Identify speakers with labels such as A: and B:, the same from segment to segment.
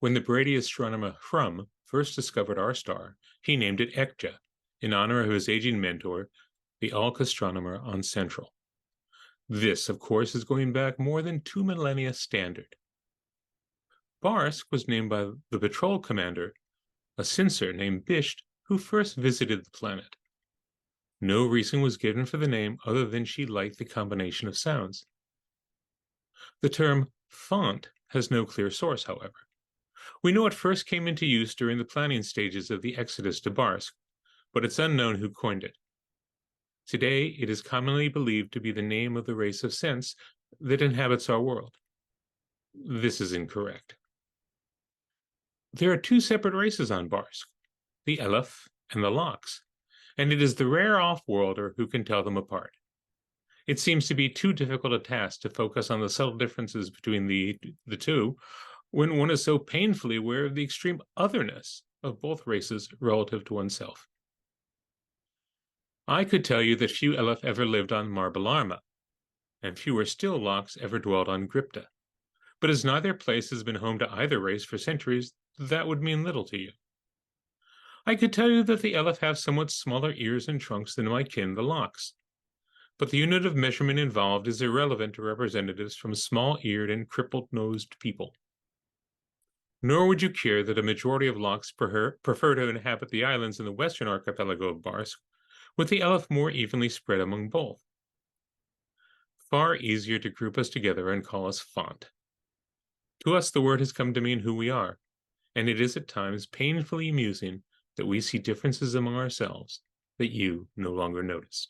A: When the Brady astronomer Hrum first discovered our star, he named it Ekja, in honor of his aging mentor, the Alk astronomer on Central. This, of course, is going back more than 2 millennia standard. BARSK was named by the patrol commander, a Cincer named Bisht, who first visited the planet. No reason was given for the name other than she liked the combination of sounds. The term font has no clear source, however. We know it first came into use during the planning stages of the exodus to BARSK, but it's unknown who coined it. Today, it is commonly believed to be the name of the race of sense that inhabits our world. This is incorrect. There are 2 separate races on BARSK, the Elef and the Lox, and it is the rare off-worlder who can tell them apart. It seems to be too difficult a task to focus on the subtle differences between the two when one is so painfully aware of the extreme otherness of both races relative to oneself. I could tell you that few Elef ever lived on Marbelarma, and fewer still Lox ever dwelt on Grypta. But as neither place has been home to either race for centuries, that would mean little to you. I could tell you that the Elef have somewhat smaller ears and trunks than my kin, the Lox, but the unit of measurement involved is irrelevant to representatives from small-eared and crippled-nosed people. Nor would you care that a majority of Lox prefer to inhabit the islands in the western archipelago of BARSK, with the Elef more evenly spread among both. Far easier to group us together and call us font. To us, the word has come to mean who we are, and it is at times painfully amusing that we see differences among ourselves that you no longer notice.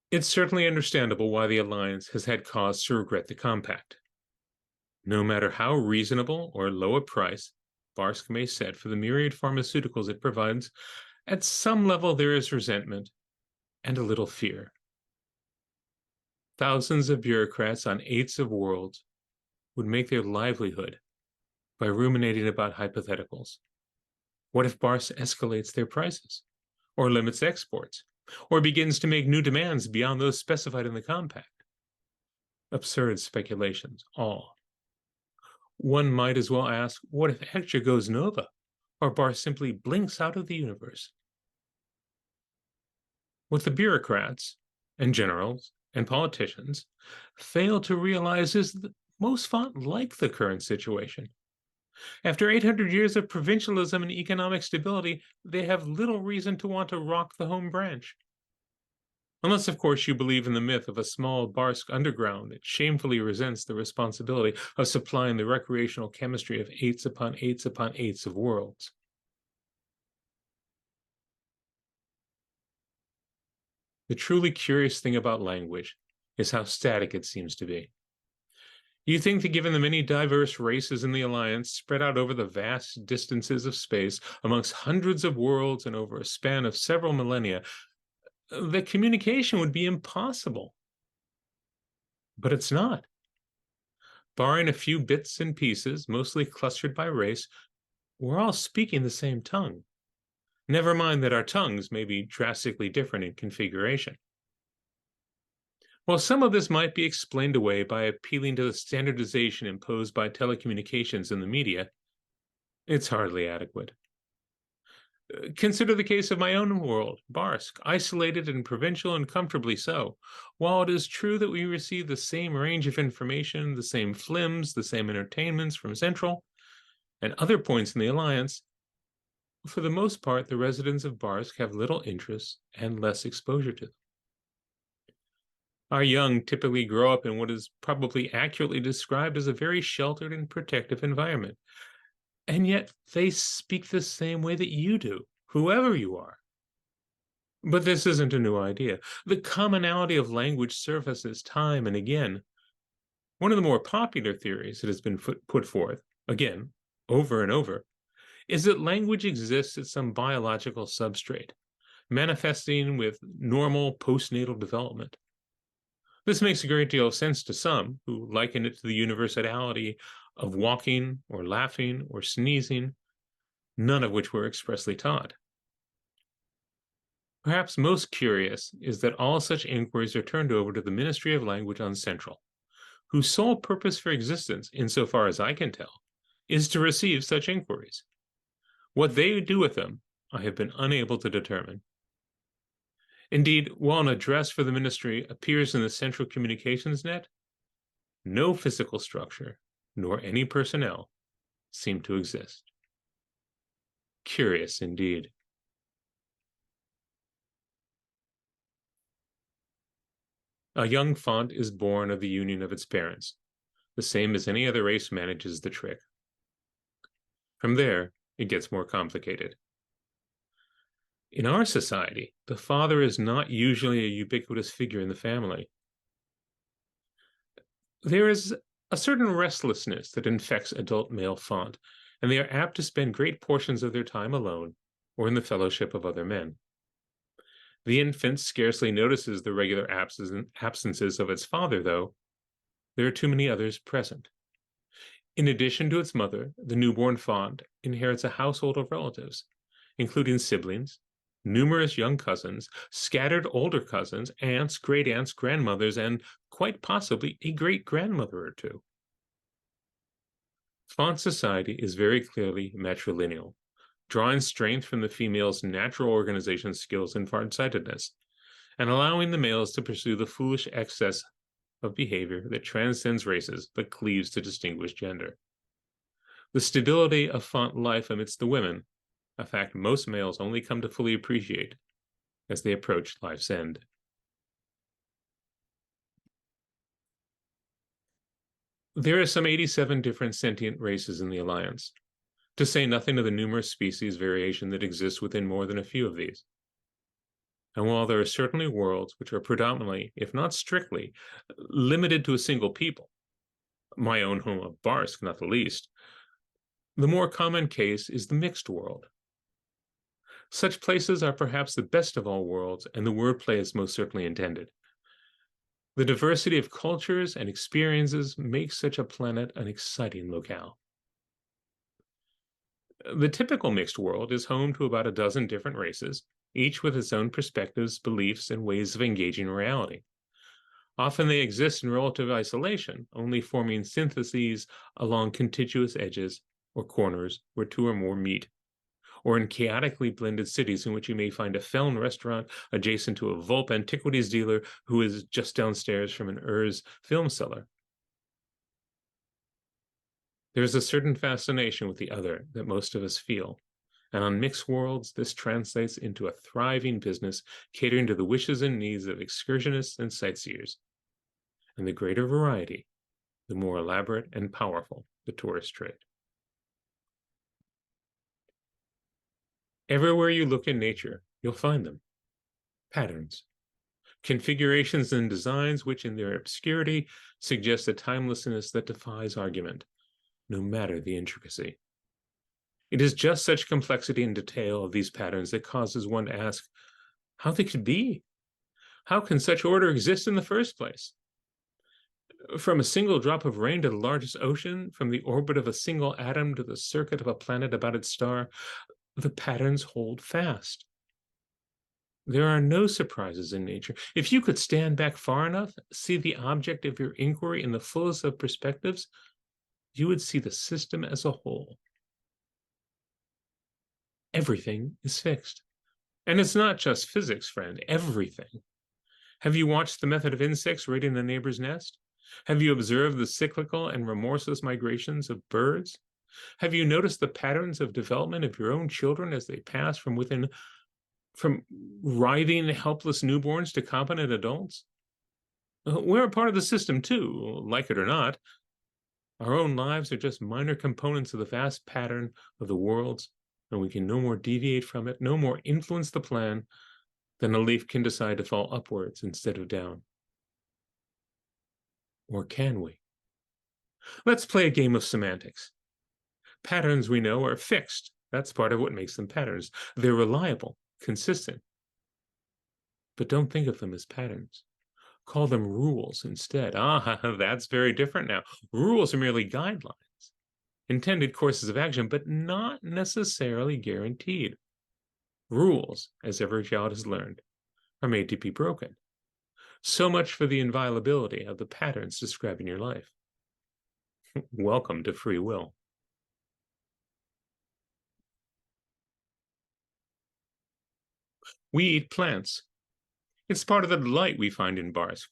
A: It's certainly understandable why the Alliance has had cause to regret the compact. No matter how reasonable or low a price BARSK may set for the myriad pharmaceuticals it provides, at some level there is resentment and a little fear. Thousands of bureaucrats on 8s of worlds would make their livelihood by ruminating about hypotheticals. What if BARSK escalates their prices, or limits exports, or begins to make new demands beyond those specified in the compact? Absurd speculations, all. One might as well ask, what if Ekja goes nova, or BARSK simply blinks out of the universe? What the bureaucrats, and generals, and politicians fail to realize is that most font like the current situation. After 800 years of provincialism and economic stability, they have little reason to want to rock the home branch. Unless, of course, you believe in the myth of a small BARSK underground that shamefully resents the responsibility of supplying the recreational chemistry of 8s upon 8s upon 8s of worlds. The truly curious thing about language is how static it seems to be. You think that given the many diverse races in the Alliance spread out over the vast distances of space amongst hundreds of worlds and over a span of several millennia, that communication would be impossible. But it's not. Barring a few bits and pieces, mostly clustered by race, we're all speaking the same tongue. Never mind that our tongues may be drastically different in configuration. While some of this might be explained away by appealing to the standardization imposed by telecommunications and the media, it's hardly adequate. Consider the case of my own world, BARSK, isolated and provincial and comfortably so. While it is true that we receive the same range of information, the same flims, the same entertainments from Central, and other points in the Alliance, for the most part, the residents of BARSK have little interest and less exposure to them. Our young typically grow up in what is probably accurately described as a very sheltered and protective environment. And yet they speak the same way that you do, whoever you are. But this isn't a new idea. The commonality of language surfaces time and again. One of the more popular theories that has been put forth, again, over and over, is that language exists at some biological substrate, manifesting with normal postnatal development. This makes a great deal of sense to some, who liken it to the universality of walking or laughing or sneezing, none of which were expressly taught. Perhaps most curious is that all such inquiries are turned over to the Ministry of Language on Central, whose sole purpose for existence, insofar as I can tell, is to receive such inquiries. What they do with them, I have been unable to determine. Indeed, while an address for the ministry appears in the central communications net, no physical structure, nor any personnel, seem to exist. Curious indeed. A young font is born of the union of its parents, the same as any other race manages the trick. From there, it gets more complicated. In our society, the father is not usually a ubiquitous figure in the family. There is a certain restlessness that infects adult male font, and they are apt to spend great portions of their time alone or in the fellowship of other men. The infant scarcely notices the regular absences of its father, though. There are too many others present. In addition to its mother, the newborn font inherits a household of relatives, including siblings, numerous young cousins, scattered older cousins, aunts, great-aunts, grandmothers, and quite possibly a great-grandmother or two. Font society is very clearly matrilineal, drawing strength from the female's natural organization skills and farsightedness, and allowing the males to pursue the foolish excess of behavior that transcends races but cleaves to distinguished gender. The stability of font life amidst the women, a fact most males only come to fully appreciate as they approach life's end. There are some 87 different sentient races in the Alliance, to say nothing of the numerous species variation that exists within more than a few of these. And while there are certainly worlds which are predominantly, if not strictly, limited to a single people, my own home of BARSK not the least, the more common case is the mixed world. Such places are perhaps the best of all worlds, and the wordplay is most certainly intended. The diversity of cultures and experiences makes such a planet an exciting locale. The typical mixed world is home to about a dozen different races, each with its own perspectives, beliefs, and ways of engaging reality. Often they exist in relative isolation, only forming syntheses along contiguous edges or corners where two or more meet, or in chaotically blended cities in which you may find a Feln restaurant adjacent to a Volp antiquities dealer who is just downstairs from an Urs film cellar. There is a certain fascination with the other that most of us feel, and on mixed worlds, this translates into a thriving business catering to the wishes and needs of excursionists and sightseers. And the greater variety, the more elaborate and powerful the tourist trade. Everywhere you look in nature, you'll find them. Patterns. Configurations and designs which, in their obscurity, suggest a timelessness that defies argument, no matter the intricacy. It is just such complexity and detail of these patterns that causes one to ask how they could be. How can such order exist in the first place? From a single drop of rain to the largest ocean, from the orbit of a single atom to the circuit of a planet about its star, the patterns hold fast. There are no surprises in nature. If you could stand back far enough, see the object of your inquiry in the fullest of perspectives, you would see the system as a whole. Everything is fixed. And it's not just physics, friend, everything. Have you watched the method of insects raiding a neighbor's nest? Have you observed the cyclical and remorseless migrations of birds? Have you noticed the patterns of development of your own children as they pass from writhing, helpless newborns to competent adults? We're a part of the system too, like it or not. Our own lives are just minor components of the vast pattern of the worlds, and we can no more deviate from it, no more influence the plan, than a leaf can decide to fall upwards instead of down. Or can we? Let's play a game of semantics. Patterns, we know, are fixed. That's part of what makes them patterns. They're reliable, consistent. But don't think of them as patterns. Call them rules instead. That's very different now. Rules are merely guidelines, intended courses of action, but not necessarily guaranteed. Rules, as every child has learned, are made to be broken. So much for the inviolability of the patterns describing your life. Welcome to free will. We eat plants. It's part of the delight we find in BARSK.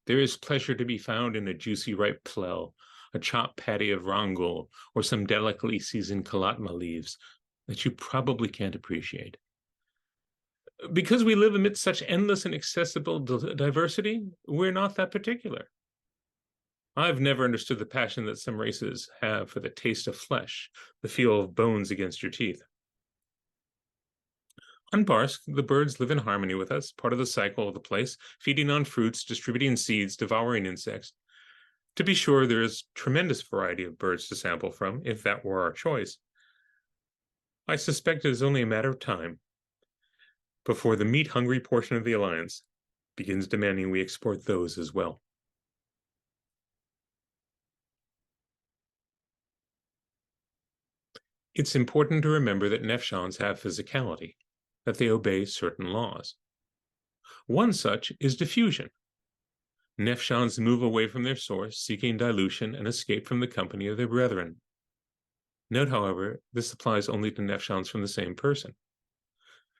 A: There is pleasure to be found in a juicy ripe plel, a chopped patty of rangol, or some delicately seasoned kalatma leaves that you probably can't appreciate. Because we live amidst such endless and accessible diversity, we're not that particular. I've never understood the passion that some races have for the taste of flesh, the feel of bones against your teeth. On Barsk, the birds live in harmony with us, part of the cycle of the place, feeding on fruits, distributing seeds, devouring insects. To be sure, there is tremendous variety of birds to sample from, if that were our choice. I suspect it is only a matter of time before the meat-hungry portion of the Alliance begins demanding we export those as well. It's important to remember that Nefshans have physicality, that they obey certain laws. One such is diffusion. Nefshans move away from their source, seeking dilution and escape from the company of their brethren. Note, however, this applies only to Nefshans from the same person.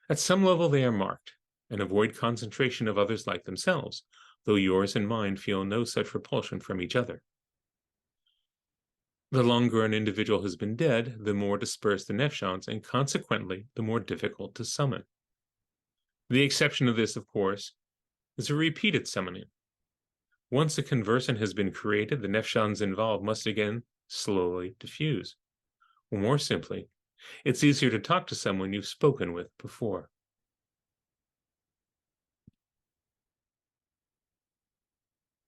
A: At some level, they are marked and avoid concentration of others like themselves, though yours and mine feel no such repulsion from each other. The longer an individual has been dead, the more dispersed the Nefshans, and consequently, the more difficult to summon. The exception of this, of course, is a repeated summoning. Once a conversant has been created, the Nefshans involved must again slowly diffuse. Or more simply, it's easier to talk to someone you've spoken with before.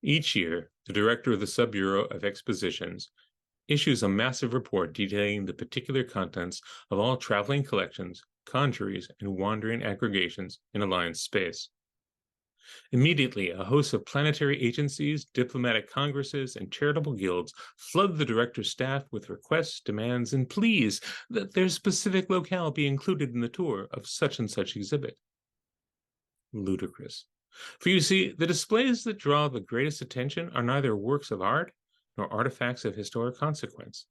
A: Each year, the director of the Sub-Bureau of Expositions issues a massive report detailing the particular contents of all traveling collections, conjuries, and wandering aggregations in Alliance space. Immediately, a host of planetary agencies, diplomatic congresses, and charitable guilds flood the director's staff with requests, demands, and pleas that their specific locale be included in the tour of such and such exhibit. Ludicrous. For you see, the displays that draw the greatest attention are neither works of art nor artifacts of historic consequence.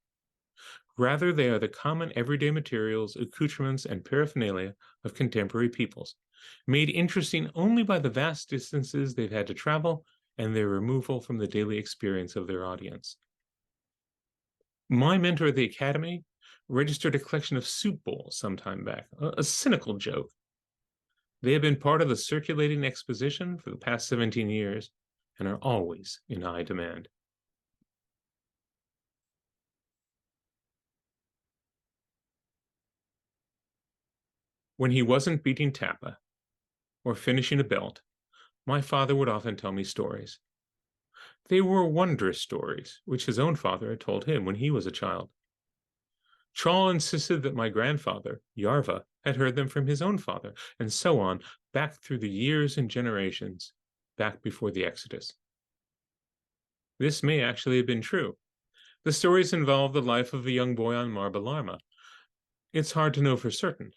A: Rather, they are the common everyday materials, accoutrements, and paraphernalia of contemporary peoples, made interesting only by the vast distances they've had to travel and their removal from the daily experience of their audience. My mentor at the Academy registered a collection of soup bowls some time back, a cynical joke. They have been part of the circulating exposition for the past 17 years and are always in high demand. When he wasn't beating Tappa or finishing a belt, my father would often tell me stories. They were wondrous stories, which his own father had told him when he was a child. Tral insisted that my grandfather, Yarva, had heard them from his own father, and so on, back through the years and generations, back before the Exodus. This may actually have been true. The stories involve the life of a young boy on Marbalarma. It's hard to know for certain.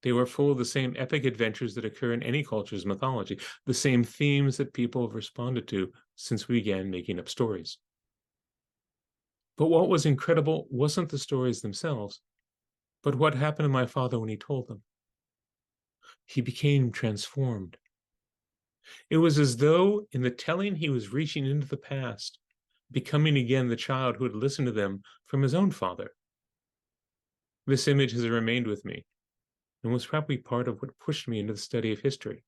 A: They were full of the same epic adventures that occur in any culture's mythology, the same themes that people have responded to since we began making up stories. But what was incredible wasn't the stories themselves, but what happened to my father when he told them. He became transformed. It was as though in the telling he was reaching into the past, becoming again the child who had listened to them from his own father. This image has remained with me and was probably part of what pushed me into the study of history.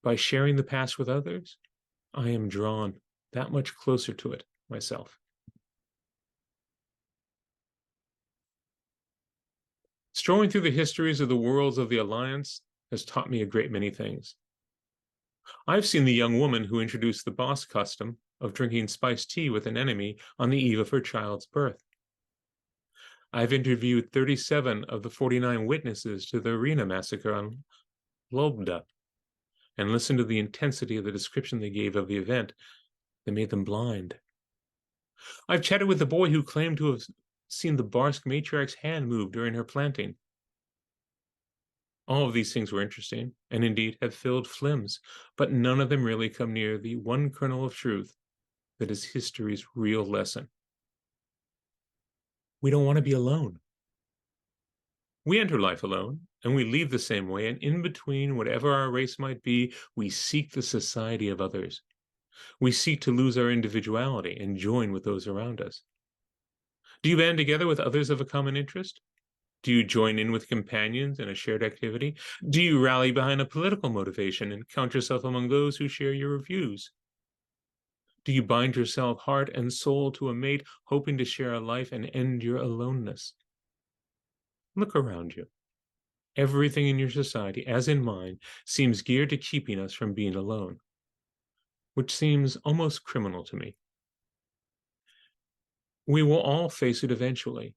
A: By sharing the past with others, I am drawn that much closer to it myself. Strolling through the histories of the worlds of the Alliance has taught me a great many things. I've seen the young woman who introduced the BARSK custom of drinking spiced tea with an enemy on the eve of her child's birth. I've interviewed 37 of the 49 witnesses to the arena massacre on Lobda and listened to the intensity of the description they gave of the event that made them blind. I've chatted with the boy who claimed to have seen the BARSK matriarch's hand move during her planting. All of these things were interesting, and indeed have filled Flims, but none of them really come near the one kernel of truth that is history's real lesson. We don't want to be alone. We enter life alone, and we leave the same way, and in between, whatever our race might be, we seek the society of others. We seek to lose our individuality and join with those around us. Do you band together with others of a common interest? Do you join in with companions in a shared activity? Do you rally behind a political motivation and count yourself among those who share your views? Do you bind yourself heart and soul to a mate, hoping to share a life and end your aloneness? Look around you. Everything in your society, as in mine, seems geared to keeping us from being alone, which seems almost criminal to me. We will all face it eventually.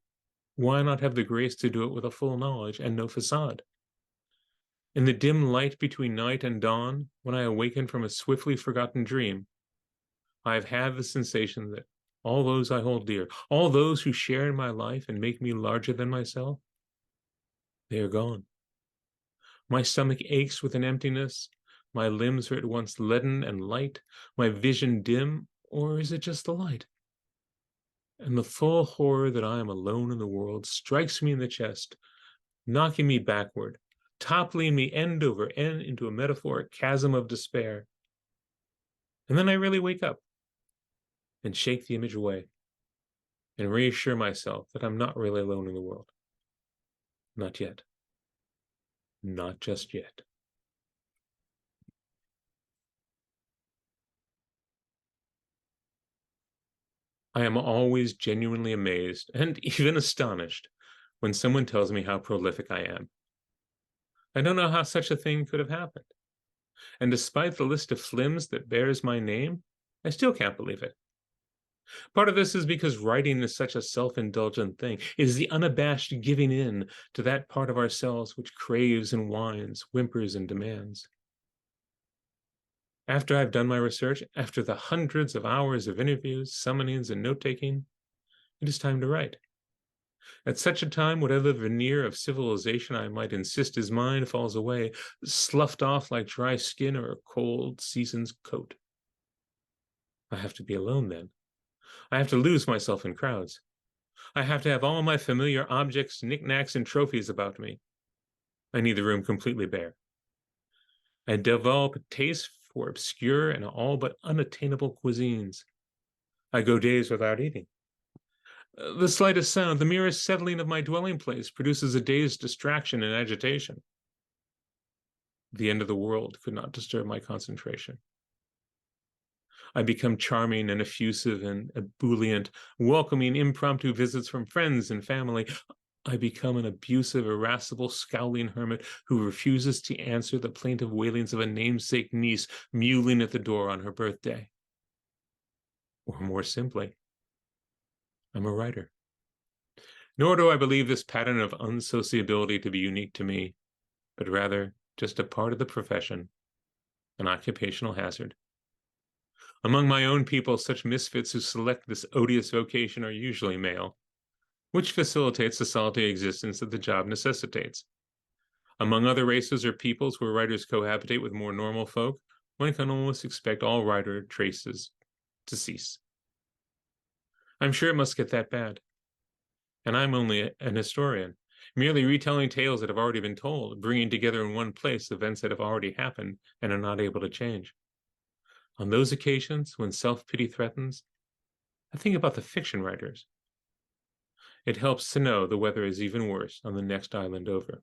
A: Why not have the grace to do it with a full knowledge and no facade? In the dim light between night and dawn, when I awaken from a swiftly forgotten dream, I have had the sensation that all those I hold dear, all those who share in my life and make me larger than myself, they are gone. My stomach aches with an emptiness. My limbs are at once leaden and light, my vision dim, or is it just the light? And the full horror that I am alone in the world strikes me in the chest, knocking me backward, toppling me end over end into a metaphoric chasm of despair. And then I really wake up and shake the image away and reassure myself that I'm not really alone in the world. Not yet. Not just yet. I am always genuinely amazed and even astonished when someone tells me how prolific I am. I don't know how such a thing could have happened. And despite the list of flims that bears my name, I still can't believe it. Part of this is because writing is such a self-indulgent thing. It is the unabashed giving in to that part of ourselves which craves and whines, whimpers and demands. After I've done my research, after the hundreds of hours of interviews, summonings, and note-taking, it is time to write. At such a time, whatever veneer of civilization I might insist is mine falls away, sloughed off like dry skin or a cold season's coat. I have to be alone then. I have to lose myself in crowds. I have to have all my familiar objects, knickknacks, and trophies about me. I need the room completely bare. I develop a taste for obscure and all but unattainable cuisines. I go days without eating. The slightest sound, the merest settling of my dwelling place, produces a day's distraction and agitation. The end of the world could not disturb my concentration. I become charming and effusive and ebullient, welcoming impromptu visits from friends and family. I become an abusive, irascible, scowling hermit who refuses to answer the plaintive wailings of a namesake niece mewling at the door on her birthday. Or more simply, I'm a writer. Nor do I believe this pattern of unsociability to be unique to me, but rather just a part of the profession, an occupational hazard. Among my own people, such misfits who select this odious vocation are usually male, which facilitates the solitary existence that the job necessitates. Among other races or peoples where writers cohabitate with more normal folk, one can almost expect all writer traces to cease. I'm sure it must get that bad. And I'm only an historian, merely retelling tales that have already been told, bringing together in one place events that have already happened and are not able to change. On those occasions when self-pity threatens, I think about the fiction writers. It helps to know the weather is even worse on the next island over.